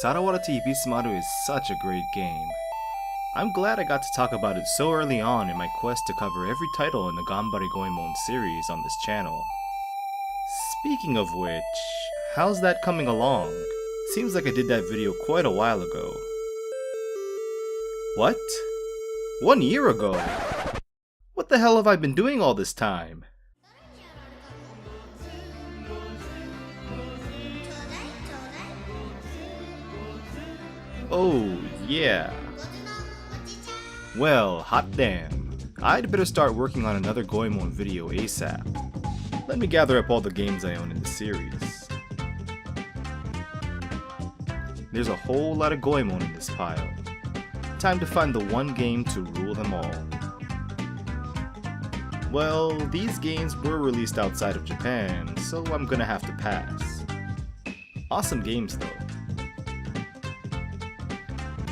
Sarawara to Ebisumaru is such a great game. I'm glad I got to talk about it so early on in my quest to cover every title in the Ganbare Goemon series on this channel. Speaking of which, how's that coming along? Seems like I did that video quite a while ago. What? 1 year ago? What the hell have I been doing all this time? Oh, yeah. Well, hot damn. I'd better start working on another Goemon video ASAP. Let me gather up all the games I own in the series. There's a whole lot of Goemon in this pile. Time to find the one game to rule them all. Well, these games were released outside of Japan, so I'm gonna have to pass. Awesome games though.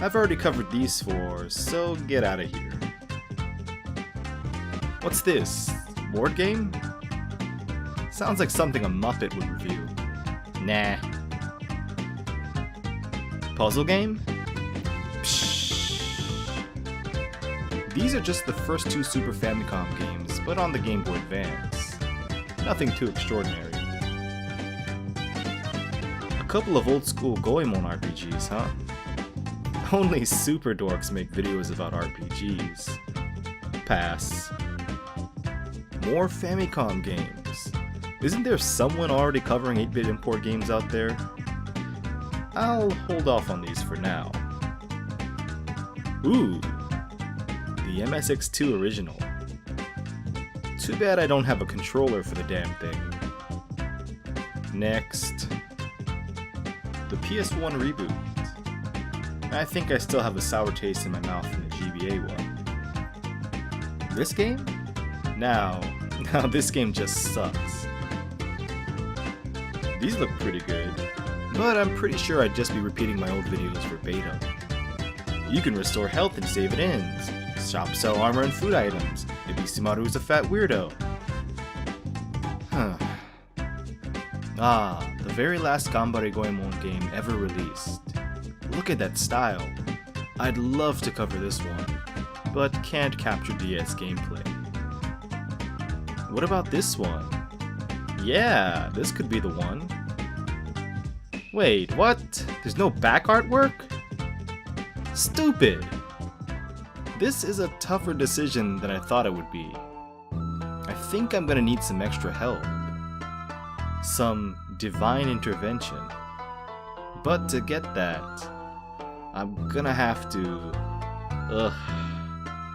I've already covered these 4, so get out of here. What's this? Board game? Sounds like something a Muppet would review. Nah. Puzzle game? Psh. These are just the first 2 Super Famicom games, but on the Game Boy Advance. Nothing too extraordinary. A couple of old school Goemon RPGs, huh? Only super dorks make videos about RPGs. Pass. More Famicom games. Isn't there someone already covering 8-bit import games out there? I'll hold off on these for now. Ooh, the MSX2 original. Too bad I don't have a controller for the damn thing. Next, the PS1 reboot. I think I still have a sour taste in my mouth from the GBA one. This game? Now this game just sucks. These look pretty good, but I'm pretty sure I'd just be repeating my old videos verbatim. You can restore health and save at ends. Shop sell armor and food items. Ebisumaru's a fat weirdo. Huh. Ah, the very last Ganbare Goemon game ever released. Look at that style. I'd love to cover this one, but can't capture DS gameplay. What about this one? Yeah, this could be the one. Wait, what? There's no back artwork? Stupid! This is a tougher decision than I thought it would be. I think I'm gonna need some extra help. Some divine intervention. But to get that, I'm gonna have to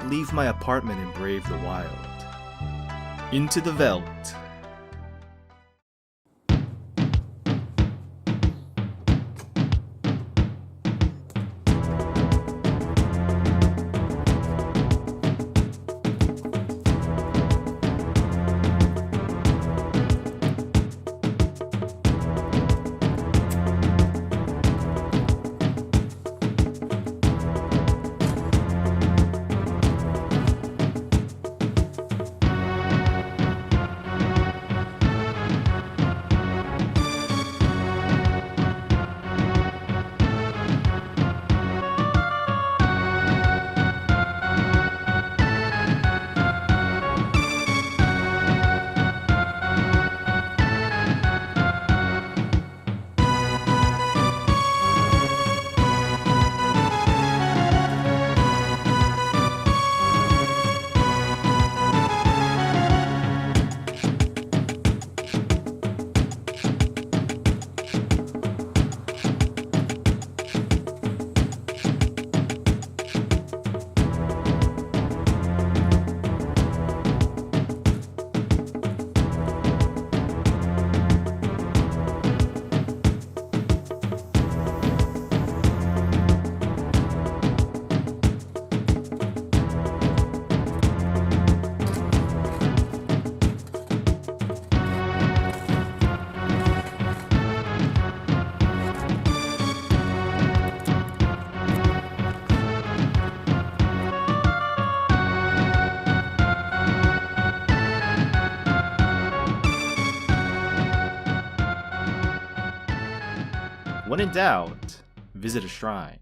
leave my apartment and brave the wild. Into the veldt. When in doubt, visit a shrine.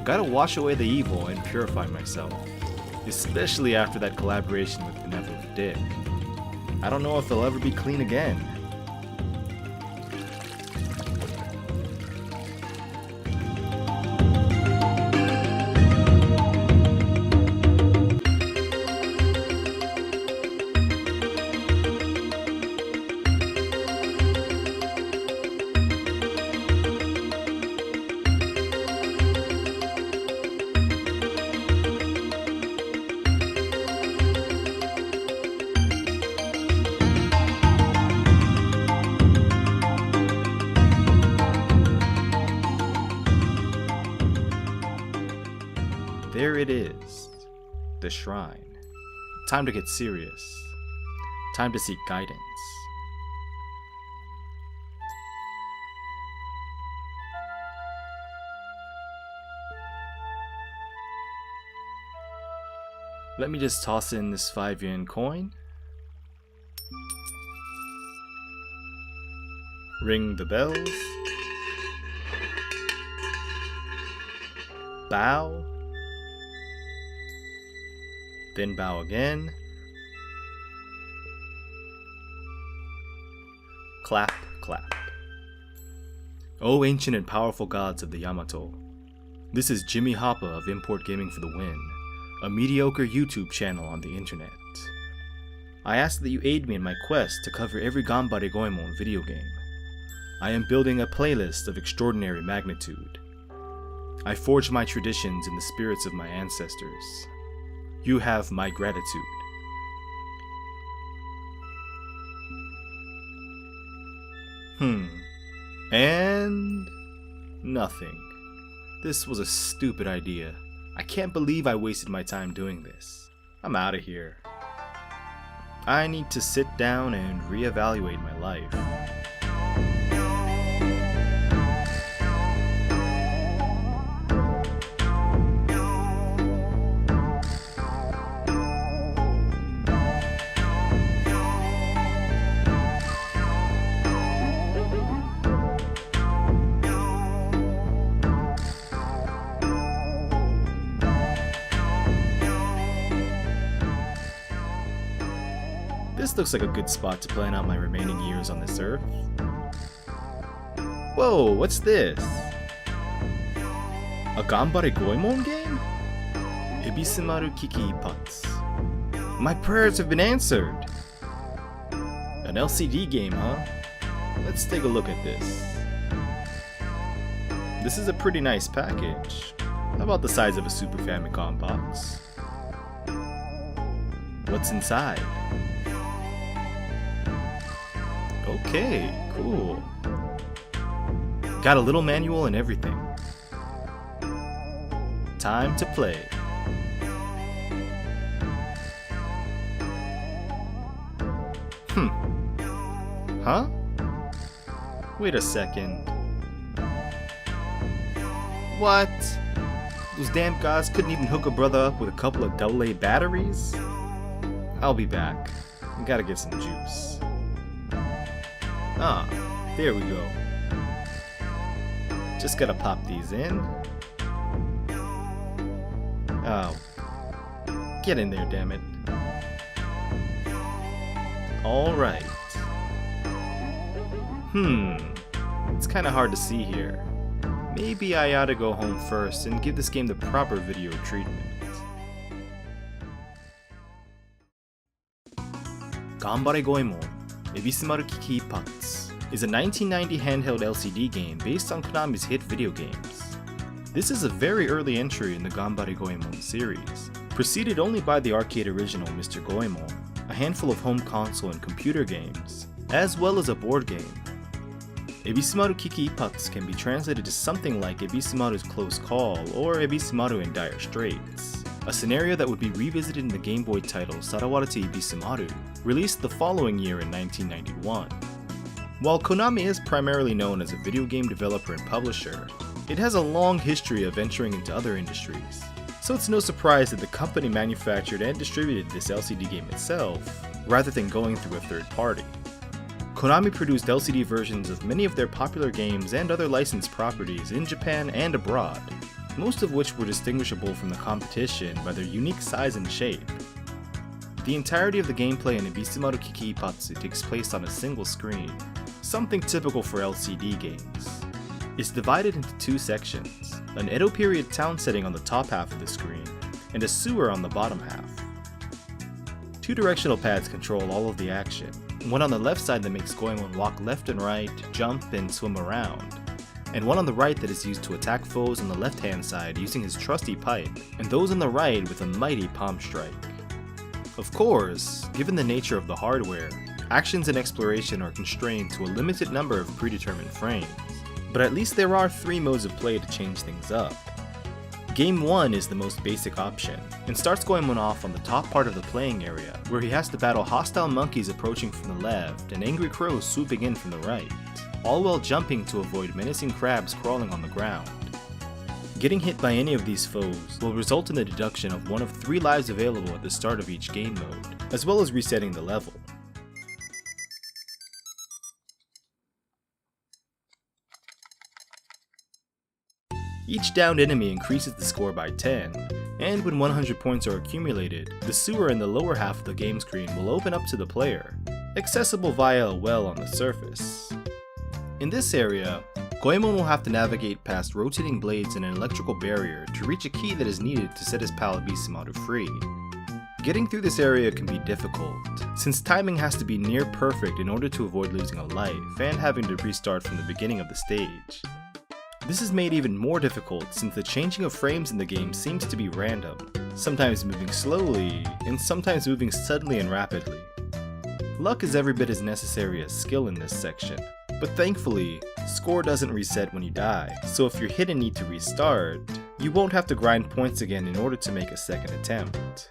Gotta wash away the evil and purify myself, especially after that collaboration with Benevolent Dick. I don't know if they'll ever be clean again. There it is, the shrine. Time to get serious. Time to seek guidance. Let me just toss in this 5 yen coin. Ring the bells. Bow. Then bow again. Clap, clap. O ancient and powerful gods of the Yamato. This is Jimmy Hapa of Import Gaming for the Win, a mediocre YouTube channel on the internet. I ask that you aid me in my quest to cover every Ganbare Goemon video game. I am building a playlist of extraordinary magnitude. I forge my traditions in the spirits of my ancestors. You have my gratitude. And nothing. This was a stupid idea. I can't believe I wasted my time doing this. I'm out of here. I need to sit down and reevaluate my life. This looks like a good spot to plan out my remaining years on this earth. Whoa, what's this? A Ganbare Goemon game? Ebisumaru Kiki Ippatsu. My prayers have been answered! An LCD game, huh? Let's take a look at this. This is a pretty nice package. About the size of a Super Famicom box. What's inside? Okay, cool. Got a little manual and everything. Time to play. Huh? Wait a second. What? Those damn guys couldn't even hook a brother up with a couple of AA batteries? I'll be back. I gotta get some juice. Ah, there we go. Just gotta pop these in. Oh. Get in there, damn it. Alright. It's kinda hard to see here. Maybe I ought to go home first and give this game the proper video treatment. Ganbare Goemon Ebisumaru Kiki Ippatsu is a 1990 handheld LCD game based on Konami's hit video games. This is a very early entry in the Ganbare Goemon series, preceded only by the arcade original Mr. Goemon, a handful of home console and computer games, as well as a board game. Ebisumaru Kiki Ippatsu can be translated to something like Ebisumaru's Close Call or Ebisumaru in Dire Straits, a scenario that would be revisited in the Game Boy title Sarawarete Ebisumaru, released the following year in 1991. While Konami is primarily known as a video game developer and publisher, it has a long history of venturing into other industries, so it's no surprise that the company manufactured and distributed this LCD game itself, rather than going through a third party. Konami produced LCD versions of many of their popular games and other licensed properties in Japan and abroad, most of which were distinguishable from the competition by their unique size and shape. The entirety of the gameplay in Ebisumaru Kiki Ippatsu takes place on a single screen, something typical for LCD games. It's divided into two sections, an Edo period town setting on the top half of the screen, and a sewer on the bottom half. Two directional pads control all of the action, one on the left side that makes Goemon walk left and right, jump, and swim around, and one on the right that is used to attack foes on the left-hand side using his trusty pipe, and those on the right with a mighty palm strike. Of course, given the nature of the hardware, actions and exploration are constrained to a limited number of predetermined frames, but at least there are 3 modes of play to change things up. Game 1 is the most basic option, and starts Goemon off on the top part of the playing area, where he has to battle hostile monkeys approaching from the left and angry crows swooping in from the right, all while jumping to avoid menacing crabs crawling on the ground. Getting hit by any of these foes will result in the deduction of one of 3 lives available at the start of each game mode, as well as resetting the level. Each downed enemy increases the score by 10, and when 100 points are accumulated, the sewer in the lower half of the game screen will open up to the player, accessible via a well on the surface. In this area, Goemon will have to navigate past rotating blades and an electrical barrier to reach a key that is needed to set his pal Ebisumaru free. Getting through this area can be difficult, since timing has to be near perfect in order to avoid losing a life and having to restart from the beginning of the stage. This is made even more difficult since the changing of frames in the game seems to be random, sometimes moving slowly, and sometimes moving suddenly and rapidly. Luck is every bit as necessary as skill in this section, but thankfully, score doesn't reset when you die, so if you're hit and need to restart, you won't have to grind points again in order to make a second attempt.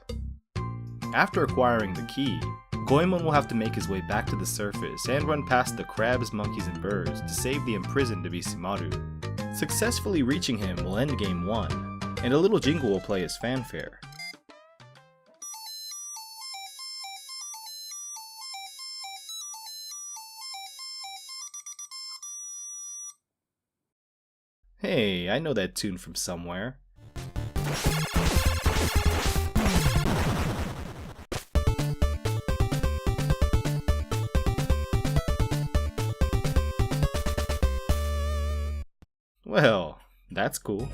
After acquiring the key, Goemon will have to make his way back to the surface and run past the crabs, monkeys, and birds to save the imprisoned Ebisumaru. Successfully reaching him will end Game 1, and a little jingle will play as fanfare. Hey, I know that tune from somewhere. Well, that's cool.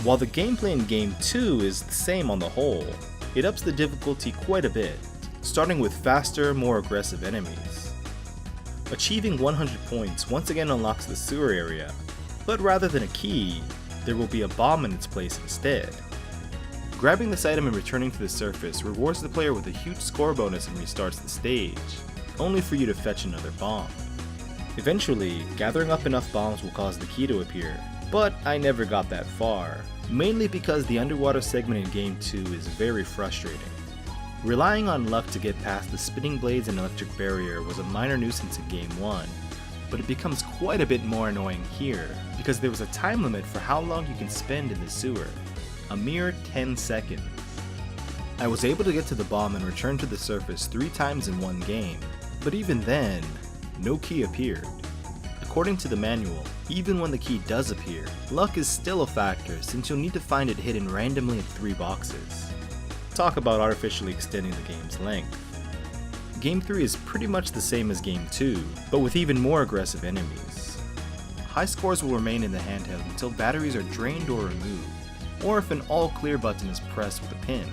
While the gameplay in Game 2 is the same on the whole, it ups the difficulty quite a bit, starting with faster, more aggressive enemies. Achieving 100 points once again unlocks the sewer area, but rather than a key, there will be a bomb in its place instead. Grabbing this item and returning to the surface rewards the player with a huge score bonus and restarts the stage, only for you to fetch another bomb. Eventually, gathering up enough bombs will cause the key to appear, but I never got that far, mainly because the underwater segment in Game 2 is very frustrating. Relying on luck to get past the spinning blades and electric barrier was a minor nuisance in Game 1, but it becomes quite a bit more annoying here, because there was a time limit for how long you can spend in the sewer, a mere 10 seconds. I was able to get to the bomb and return to the surface 3 times in one game, but even then, no key appeared. According to the manual, even when the key does appear, luck is still a factor since you'll need to find it hidden randomly in 3 boxes. Talk about artificially extending the game's length. Game 3 is pretty much the same as Game 2, but with even more aggressive enemies. High scores will remain in the handheld until batteries are drained or removed, or if an all clear button is pressed with a pin.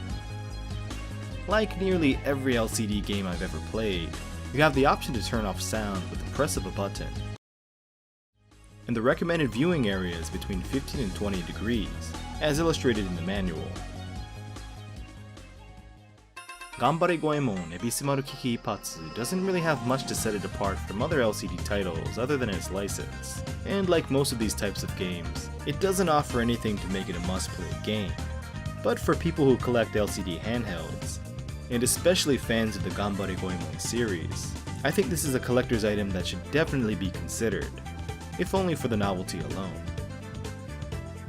Like nearly every LCD game I've ever played, you have the option to turn off sound with the press of a button. And the recommended viewing area is between 15 and 20 degrees, as illustrated in the manual. Ganbare Goemon Ebisumaru Kiki Ippatsu doesn't really have much to set it apart from other LCD titles other than its license, and like most of these types of games, it doesn't offer anything to make it a must-play game. But for people who collect LCD handhelds, and especially fans of the Ganbare Goemon series, I think this is a collector's item that should definitely be considered, if only for the novelty alone.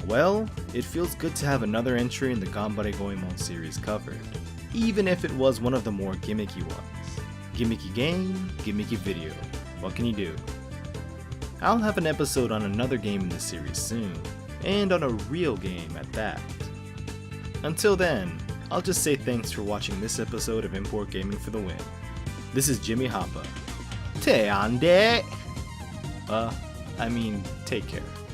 Well, it feels good to have another entry in the Ganbare Goemon series covered, even if it was one of the more gimmicky ones. Gimmicky game, gimmicky video. What can you do? I'll have an episode on another game in this series soon, and on a real game at that. Until then, I'll just say thanks for watching this episode of Import Gaming for the win. This is Jimmy Hapa. Te ande! Take care.